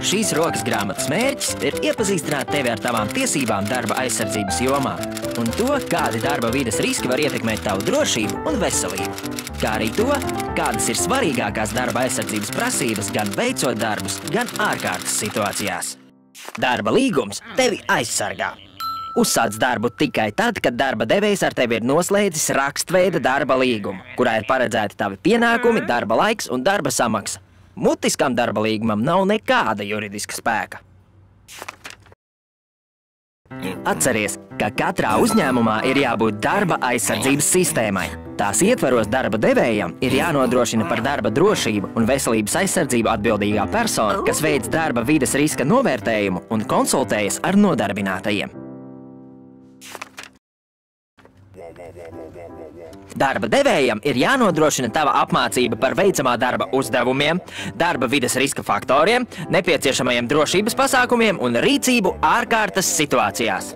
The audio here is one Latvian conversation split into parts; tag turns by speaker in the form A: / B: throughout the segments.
A: Šīs rokas grāmatas mērķis ir iepazīstināt tevi ar tavām tiesībām darba aizsardzības jomā un to, kādi darba vides riski var ietekmēt tavu drošību un veselību, kā arī to, kādas ir svarīgākās darba aizsardzības prasības gan veicot darbus, gan ārkārtas situācijās. Darba līgums tevi aizsargā. Uzsāc darbu tikai tad, kad darba devējs ar tevi ir noslēdzis rakstveida darba līgumu, kurā ir paredzēti tavi pienākumi, darba laiks un darba samaksa. Mutiskam darba līgumam nav nekāda juridiska spēka. Atceries, ka katrā uzņēmumā ir jābūt darba aizsardzības sistēmai. Tās ietvaros darba devējam ir jānodrošina par darba drošību un veselības aizsardzību atbildīgā persona, kas veic darba vides riska novērtējumu un konsultējas ar nodarbinātajiem. Darba devējam ir jānodrošina tava apmācība par veicamā darba uzdevumiem, darba vides riska faktoriem, nepieciešamajiem drošības pasākumiem un rīcību ārkārtas situācijās.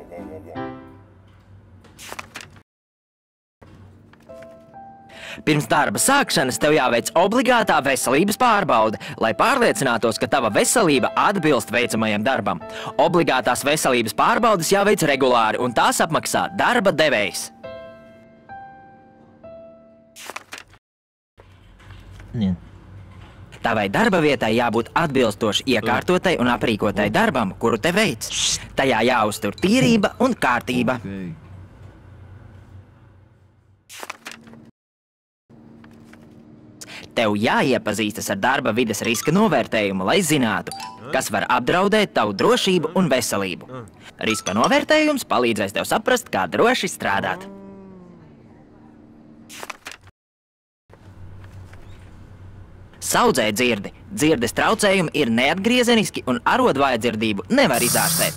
A: Pirms darba sākšanas tev jāveic obligātā veselības pārbaude, lai pārliecinātos, ka tava veselība atbilst veicamajam darbam. Obligātās veselības pārbaudes jāveic regulāri un tās apmaksā darba devējs. Tavai darba vietai jābūt atbilstoši iekārtotai un aprīkotai darbam, kuru te veic. Tajā jāuztur tīrība un kārtība. Tev jāiepazīstas ar darba vides riska novērtējumu, lai zinātu, kas var apdraudēt tavu drošību un veselību. Riska novērtējums palīdzēs tev saprast, kā droši strādāt. Saudzē dzirdi. Dzirdes traucējumi ir neatgriezeniski un arodvājdzirdību nevar izārstēt.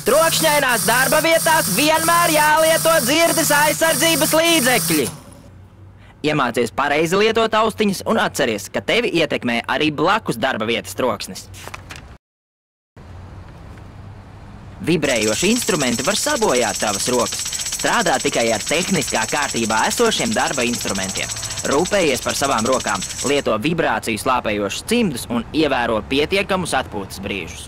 A: Trokšņainās darba vietās vienmēr jālieto dzirdes aizsardzības līdzekļi. Iemācies pareizi lietot austiņas un atceries, ka tevi ietekmē arī blakus darba vietas troksnis. Vibrējoši instrumenti var sabojāt tavas rokas. Strādā tikai ar tehniskā kārtībā esošiem darba instrumentiem. Rūpējies par savām rokām, lieto vibrāciju slāpējošus cimdus un ievēro pietiekamus atpūtas brīžus.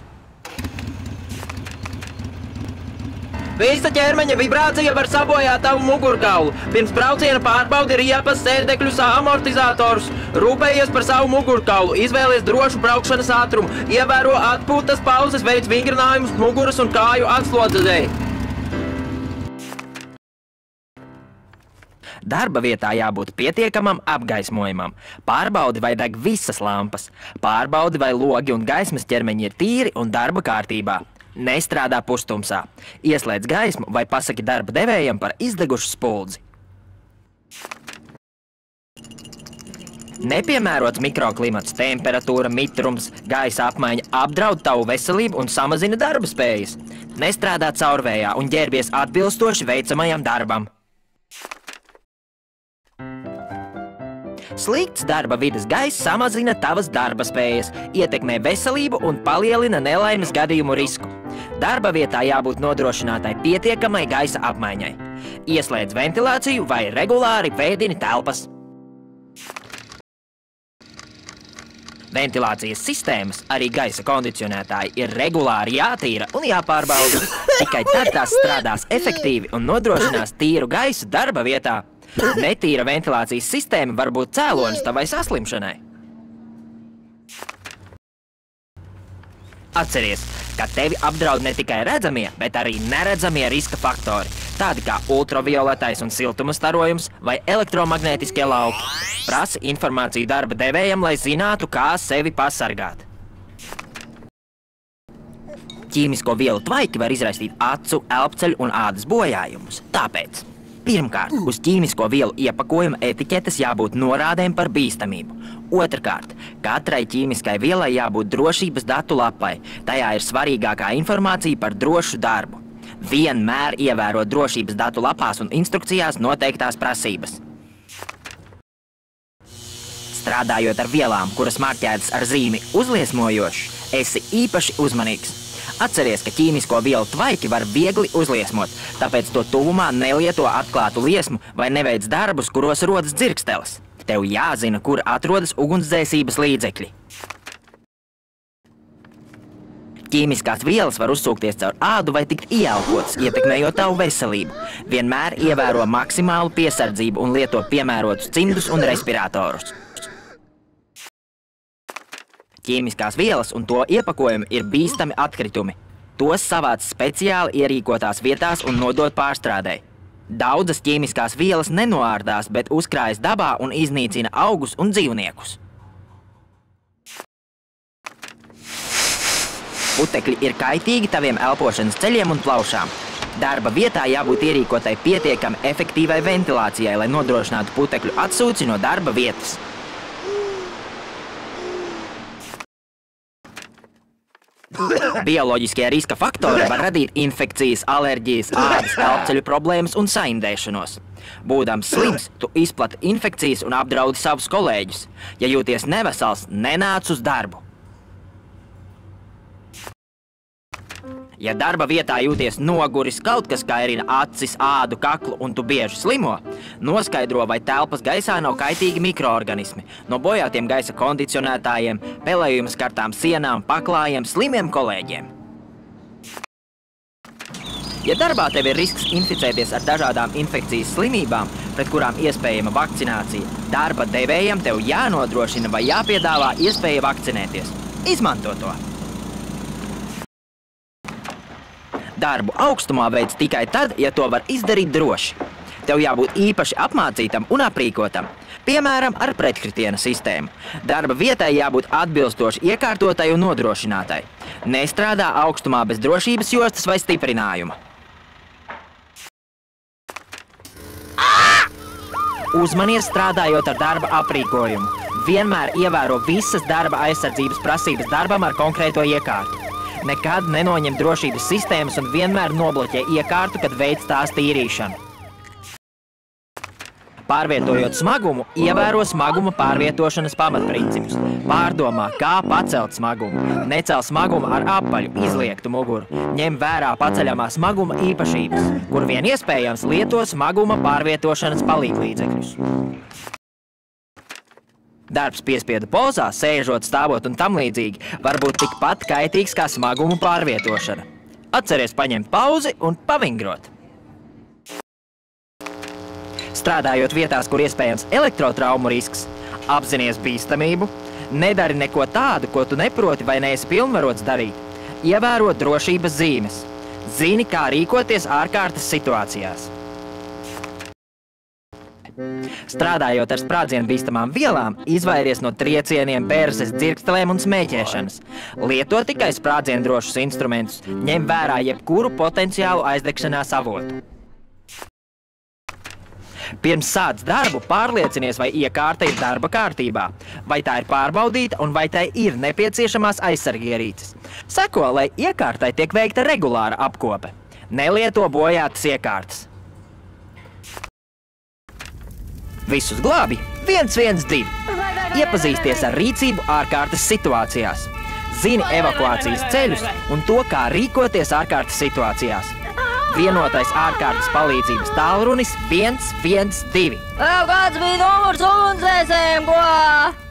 A: Visa ķermeņa vibrācija var sabojāt tavu mugurkaulu. Pirms brauciena pārbaudi riepas, sēdekļus, amortizatorus. Rūpējies par savu mugurkaulu, izvēlies drošu braukšanas ātrumu, ievēro atpūtas pauzes, veic vingrinājumus muguras un kāju atslodzē. Darba vietā jābūt pietiekamam apgaismojumam. Pārbaudi, vai deg visas lampas. Pārbaudi, vai logi un gaismas ķermeņi ir tīri un darba kārtībā. Nestrādā pustumsā. Ieslēdz gaismu vai pasaki darba devējam par izdegušu spuldzi. Nepiemērots mikroklimats, temperatūra, mitrums, gaisa apmaiņa apdraud tavu veselību un samazina darba spējas. Nestrādā caurvējā un ģērbies atbilstoši veicamajam darbam. Slikts darba vides gaiss samazina tavas darba spējas, ietekmē veselību un palielina nelaimes gadījumu risku. Darba vietā jābūt nodrošinātai pietiekamai gaisa apmaiņai. Ieslēdz ventilāciju vai regulāri vēdini telpas. Ventilācijas sistēmas, arī gaisa kondicionētāji, ir regulāri jātīra un jāpārbauda. Tikai tad tās strādās efektīvi un nodrošinās tīru gaisu darba vietā. Netīra ventilācijas sistēma var būt cēlonis tavai saslimšanai. Atceries, ka tevi apdraud ne tikai redzamie, bet arī neredzamie riska faktori, tādi kā ultravioletais un siltuma starojums vai elektromagnētiskie lauki. Prasi informāciju darba devējam, lai zinātu, kā sevi pasargāt. Ķīmisko vielu tvaiki var izraisīt acu, elpceļu un ādas bojājumus. Tāpēc pirmkārt, uz ķīmisko vielu iepakojuma etiķetes jābūt norādēm par bīstamību. Otrkārt, katrai ķīmiskai vielai jābūt drošības datu lapai. Tajā ir svarīgākā informācija par drošu darbu. Vienmēr ievēro drošības datu lapās un instrukcijās noteiktās prasības. Strādājot ar vielām, kuras marķētas ar zīmi uzliesmojošs, esi īpaši uzmanīgs. Atceries, ka ķīmisko vielu tvaiki var viegli uzliesmot, tāpēc to tuvumā nelieto atklātu liesmu vai neveic darbus, kuros rodas dzirksteles. Tev jāzina, kur atrodas ugunsdzēsības līdzekļi. Ķīmiskās vielas var uzsūkties caur ādu vai tikt ieelpotas, ietekmējot tavu veselību. Vienmēr ievēro maksimālu piesardzību un lieto piemērotus cimdus un respiratorus. Ķīmiskās vielas un to iepakojumi ir bīstami atkritumi. Tos savāc speciāli ierīkotās vietās un nodot pārstrādei. Daudzas ķīmiskās vielas nenoārdās, bet uzkrājas dabā un iznīcina augus un dzīvniekus. Putekļi ir kaitīgi taviem elpošanas ceļiem un plaušām. Darba vietā jābūt ierīkotai pietiekami efektīvai ventilācijai, lai nodrošinātu putekļu atsūci no darba vietas. Bioloģiskie riska faktori var radīt infekcijas, alerģijas, ādas, elpceļu problēmas un saindēšanos. Būdams slims, tu izplati infekcijas un apdraudi savus kolēģus. Ja jūties nevesels, nenāc uz darbu. Ja darba vietā jūties noguris, kaut kas kairina acis, ādu, kaklu un tu bieži slimo, noskaidro, vai telpas gaisā nav kaitīgi mikroorganismi, no bojātiem gaisa kondicionētājiem, pelējuma skartām sienām, paklājiem, slimiem kolēģiem. Ja darbā tev ir risks inficēties ar dažādām infekcijas slimībām, pret kurām iespējama vakcinācija, darba devējam tev jānodrošina vai jāpiedāvā iespēja vakcinēties. Izmanto to! Darbu augstumā veic tikai tad, ja to var izdarīt droši. Tev jābūt īpaši apmācītam un aprīkotam, piemēram, ar pretkritiena sistēmu. Darba vietai jābūt atbilstoši iekārtotai un nodrošinātai. Nestrādā augstumā bez drošības jostas vai stiprinājuma. Uzmanies strādājot ar darba aprīkojumu. Vienmēr ievēro visas darba aizsardzības prasības darbam ar konkrēto iekārtu. Nekad nenoņem drošības sistēmas un vienmēr nobloķē iekārtu, kad veic tās tīrīšanu. Pārvietojot smagumu, ievēro smaguma pārvietošanas pamatprincipus. Pārdomā, kā pacelt smagumu. Necel smagumu ar apaļu, izliektu muguru. Ņem vērā paceļamā smaguma īpašības, kur vien iespējams lieto smaguma pārvietošanas palīglīdzekļus. Darbs piespiedu pozā, sēžot, stāvot un tam līdzīgi, var būt tikpat kaitīgs kā smagumu pārvietošana. Atceries paņemt pauzi un pavingrot. Strādājot vietās, kur iespējams elektrotraumu risks, apzinies bīstamību, nedari neko tādu, ko tu neproti vai neesi pilnvarots darīt. Ievēro drošības zīmes. Zini, kā rīkoties ārkārtas situācijās. Strādājot ar sprādzienu bīstamām vielām, izvairies no triecieniem, bērzes, dzirkstelēm un smēķēšanas. Lieto tikai sprādzienu drošus instrumentus, ņem vērā jebkuru potenciālu aizdegšanās avotu. Pirms sāc darbu, pārliecinies, vai iekārta ir darba kārtībā, vai tā ir pārbaudīta un vai tai ir nepieciešamās aizsargierīces. Seko, lai iekārtai tiek veikta regulāra apkope. Nelieto bojātas iekārtas. Visus glābi 112. Iepazīsties ar rīcību ārkārtas situācijās. Zini evakuācijas ceļus un to, kā rīkoties ārkārtas situācijās. Vienotais ārkārtas palīdzības tālrunis 112.
B: Kāds bija numurs ugunsdzēsējiem, ko?